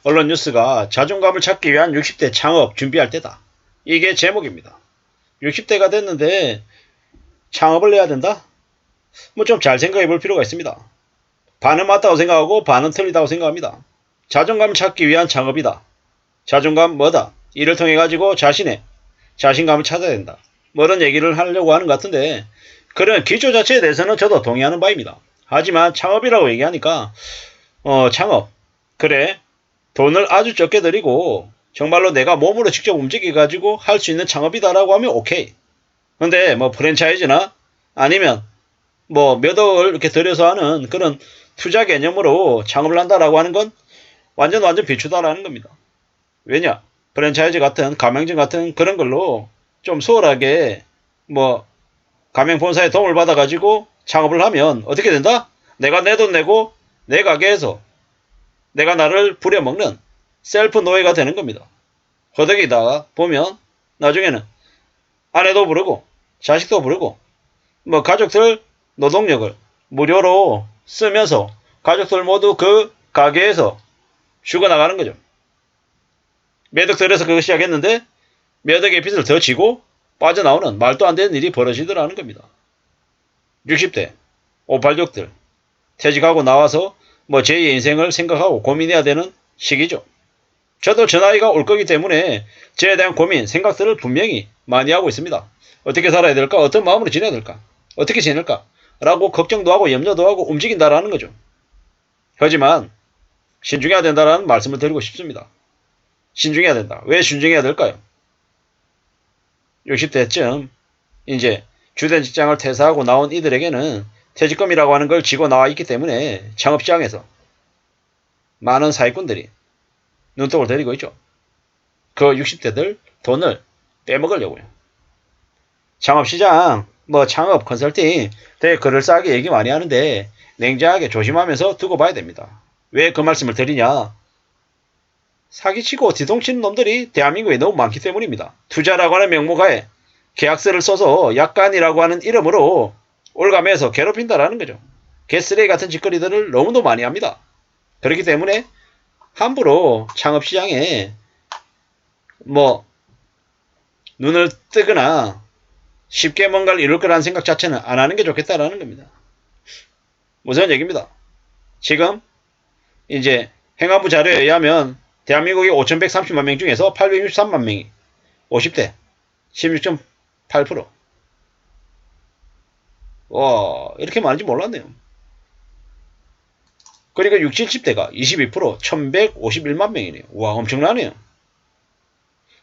언론 뉴스가 자존감을 찾기 위한 60대 창업 준비할 때다. 이게 제목입니다. 60대가 됐는데 창업을 해야 된다? 뭐 좀 잘 생각해 볼 필요가 있습니다. 반은 맞다고 생각하고 반은 틀리다고 생각합니다. 자존감 찾기 위한 창업이다. 자존감 뭐다? 이를 통해 가지고 자신의 자신감을 찾아야 된다. 뭐 이런 얘기를 하려고 하는 것 같은데 그런 기조 자체에 대해서는 저도 동의하는 바입니다. 하지만 창업이라고 얘기하니까 창업 그래 돈을 아주 적게 들이고 정말로 내가 몸으로 직접 움직여 가지고 할 수 있는 창업이다라고 하면 오케이. 근데 뭐 프랜차이즈나 아니면 뭐 몇 억을 이렇게 들여서 하는 그런 투자 개념으로 창업을 한다라고 하는 건 완전 비추다라는 겁니다. 왜냐? 프랜차이즈 같은 가맹점 같은 그런 걸로 좀 수월하게 뭐 가맹 본사의 도움을 받아가지고 창업을 하면 어떻게 된다? 내가 내 돈 내고 내 가게에서 내가 나를 부려먹는 셀프 노예가 되는 겁니다. 거기다가 보면 나중에는 아내도 부르고 자식도 부르고 뭐 가족들 노동력을 무료로 쓰면서 가족들 모두 그 가게에서 죽어나가는 거죠. 몇 억 들여서 그거 시작했는데 몇 억의 빚을 더 지고 빠져나오는 말도 안 되는 일이 벌어지더라는 겁니다. 60대 오팔족들 퇴직하고 나와서 뭐 제2의 인생을 생각하고 고민해야 되는 시기죠. 저도 저 나이가 올 거기 때문에 저에 대한 고민, 생각들을 분명히 많이 하고 있습니다. 어떻게 살아야 될까? 어떤 마음으로 지내야 될까? 어떻게 지낼까? 라고 걱정도 하고 염려도 하고 움직인다라는 거죠. 하지만 신중해야 된다라는 말씀을 드리고 싶습니다. 신중해야 된다. 왜 신중해야 될까요? 60대쯤 이제 주된 직장을 퇴사하고 나온 이들에게는 퇴직금이라고 하는 걸 쥐고 나와 있기 때문에 창업시장에서 많은 사기꾼들이 눈독을 들이고 있죠. 그 60대들 돈을 빼먹으려고요. 창업시장, 뭐 창업, 컨설팅 되게 그럴싸하게 얘기 많이 하는데 냉정하게 조심하면서 두고 봐야 됩니다. 왜 그 말씀을 드리냐? 사기치고 뒤통치는 놈들이 대한민국에 너무 많기 때문입니다. 투자라고 하는 명목하에 계약서를 써서 약관이라고 하는 이름으로 올가매서 괴롭힌다라는 거죠. 개쓰레기 같은 짓거리들을 너무도 많이 합니다. 그렇기 때문에 함부로 창업시장에 뭐 눈을 뜨거나 쉽게 뭔가를 이룰 거라는 생각 자체는 안 하는 게 좋겠다라는 겁니다. 무슨 얘기입니다. 지금 이제 행안부 자료에 의하면 대한민국의 5,130만 명 중에서 863만 명이 50대 16.8%. 와, 이렇게 많은지 몰랐네요. 그러니까 60, 70대가 22%, 1,151만 명이네요. 와, 엄청나네요.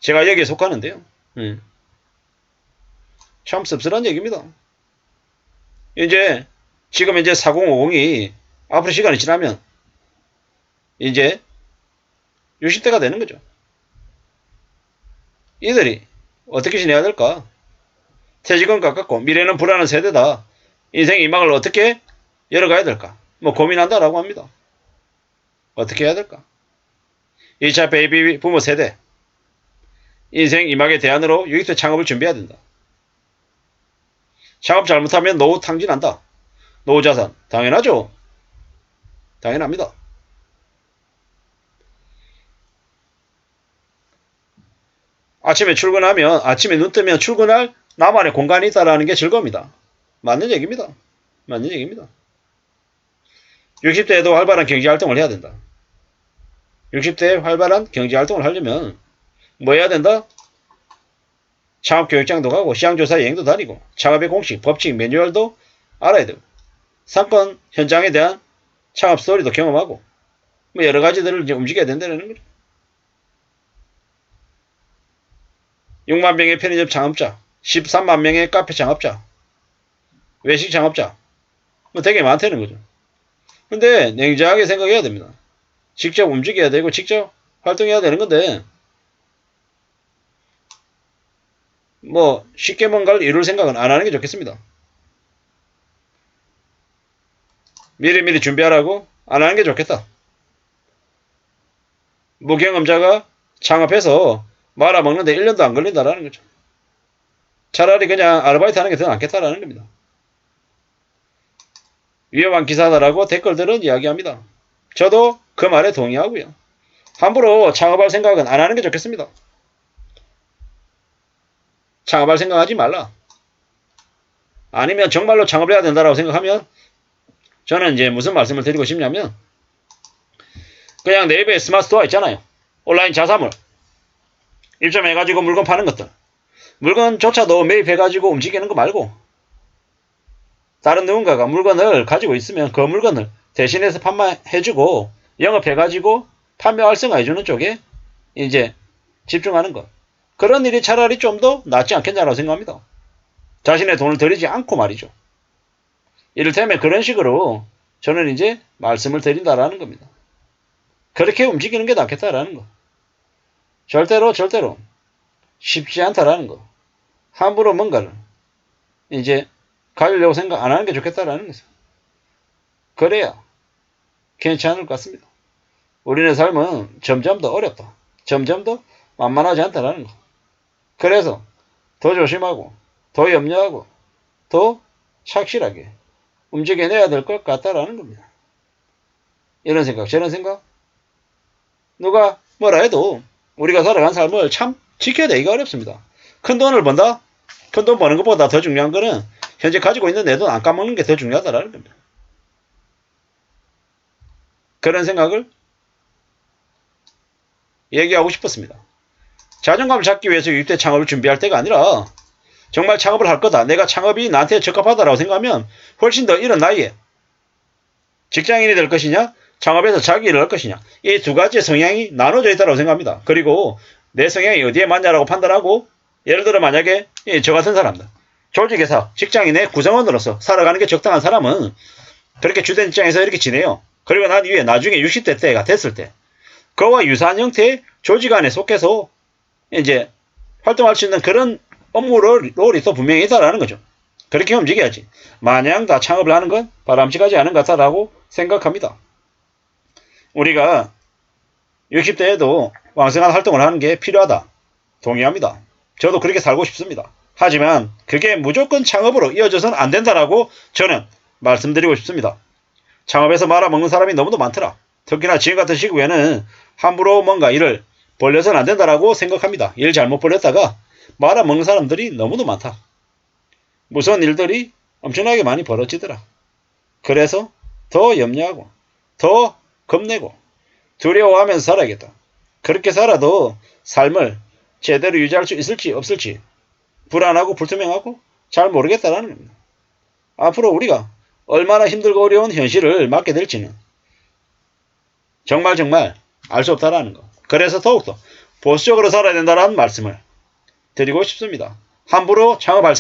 제가 여기에 속하는데요. 참 씁쓸한 얘기입니다. 이제 지금 이제 4050이 앞으로 시간이 지나면 이제 60대가 되는 거죠. 이들이 어떻게 지내야 될까? 퇴직은 가깝고 미래는 불안한 세대다. 인생의 희망을 어떻게 열어가야 될까? 뭐 고민한다라고 합니다. 어떻게 해야 될까? 2차 베이비 부모 세대 인생 희망의 대안으로 60대 창업을 준비해야 된다. 창업 잘못하면 노후 탕진한다. 노후 자산 당연하죠. 당연합니다. 아침에 출근하면 아침에 눈 뜨면 출근할 나만의 공간이 있다라는 게 즐거움이다. 맞는 얘기입니다. 맞는 얘기입니다. 60대에도 활발한 경제활동을 해야 된다. 60대에 활발한 경제활동을 하려면 뭐 해야 된다? 창업교육장도 가고 시장조사 여행도 다니고 창업의 공식, 법칙, 매뉴얼도 알아야 되고 상권 현장에 대한 창업 스토리도 경험하고 뭐 여러 가지들을 이제 움직여야 된다는 거죠. 6만 명의 편의점 창업자, 13만 명의 카페 창업자, 외식 창업자 뭐 되게 많다는 거죠. 근데 냉정하게 생각해야 됩니다. 직접 움직여야 되고 직접 활동해야 되는 건데 뭐 쉽게 뭔가를 이룰 생각은 안 하는 게 좋겠습니다. 미리미리 준비하라고 안 하는 게 좋겠다. 무경험자가 창업해서 말아먹는데 1년도 안 걸린다라는 거죠. 차라리 그냥 아르바이트 하는 게 더 낫겠다라는 겁니다. 위험한 기사다라고 댓글들은 이야기합니다. 저도 그 말에 동의하고요. 함부로 창업할 생각은 안 하는 게 좋겠습니다. 창업할 생각하지 말라. 아니면 정말로 창업을 해야 된다고 생각하면 저는 이제 무슨 말씀을 드리고 싶냐면 그냥 내 입에 스마트 스토어 있잖아요. 온라인 자사몰 입점해가지고 물건 파는 것들. 물건조차도 매입해가지고 움직이는 거 말고 다른 누군가가 물건을 가지고 있으면 그 물건을 대신해서 판매해주고 영업해가지고 판매 활성화해주는 쪽에 이제 집중하는 것. 그런 일이 차라리 좀 더 낫지 않겠냐라고 생각합니다. 자신의 돈을 들이지 않고 말이죠. 이를테면 그런 식으로 저는 이제 말씀을 드린다라는 겁니다. 그렇게 움직이는 게 낫겠다라는 거. 절대로 쉽지 않다라는 거. 함부로 뭔가를 이제 가지려고 생각 안 하는 게 좋겠다라는 거죠. 그래야 괜찮을 것 같습니다. 우리의 삶은 점점 더 어렵다. 점점 더 만만하지 않다라는 거. 그래서 더 조심하고 더 염려하고 더 착실하게 움직여내야 될 것 같다라는 겁니다. 이런 생각 저런 생각 누가 뭐라 해도 우리가 살아간 삶을 참 지켜야 되기가 어렵습니다. 큰 돈을 번다? 큰 돈 버는 것보다 더 중요한 거는 현재 가지고 있는 내 돈 안 까먹는 게 더 중요하다라는 겁니다. 그런 생각을 얘기하고 싶었습니다. 자존감을 잡기 위해서 60대 창업을 준비할 때가 아니라 정말 창업을 할 거다. 내가 창업이 나한테 적합하다라고 생각하면 훨씬 더 이런 나이에 직장인이 될 것이냐 창업에서 자기 일을 할 것이냐 이 두 가지의 성향이 나눠져 있다고 생각합니다. 그리고 내 성향이 어디에 맞냐라고 판단하고 예를 들어 만약에 저 같은 사람들 조직에서 직장인의 구성원으로서 살아가는 게 적당한 사람은 그렇게 주된 입장에서 이렇게 지내요. 그리고 난 이후에 나중에 60대 때가 됐을 때 그와 유사한 형태의 조직 안에 속해서 이제 활동할 수 있는 그런 업무 롤이 또 분명히 있다라는 거죠. 그렇게 움직여야지. 마냥 다 창업을 하는 건 바람직하지 않은 것 같다라고 생각합니다. 우리가 60대에도 왕성한 활동을 하는 게 필요하다. 동의합니다. 저도 그렇게 살고 싶습니다. 하지만 그게 무조건 창업으로 이어져서는 안 된다라고 저는 말씀드리고 싶습니다. 창업에서 말아먹는 사람이 너무도 많더라. 특히나 지금 같은 시국에는 함부로 뭔가 일을 벌려서는 안 된다라고 생각합니다. 일 잘못 벌렸다가 말아먹는 사람들이 너무도 많다. 무서운 일들이 엄청나게 많이 벌어지더라. 그래서 더 염려하고 더 겁내고 두려워하면서 살아야겠다. 그렇게 살아도 삶을 제대로 유지할 수 있을지 없을지 불안하고 불투명하고 잘 모르겠다라는 겁니다. 앞으로 우리가 얼마나 힘들고 어려운 현실을 맞게 될지는 정말 알 수 없다라는 거. 그래서 더욱더 보수적으로 살아야 된다는 말씀을 드리고 싶습니다. 함부로 창업할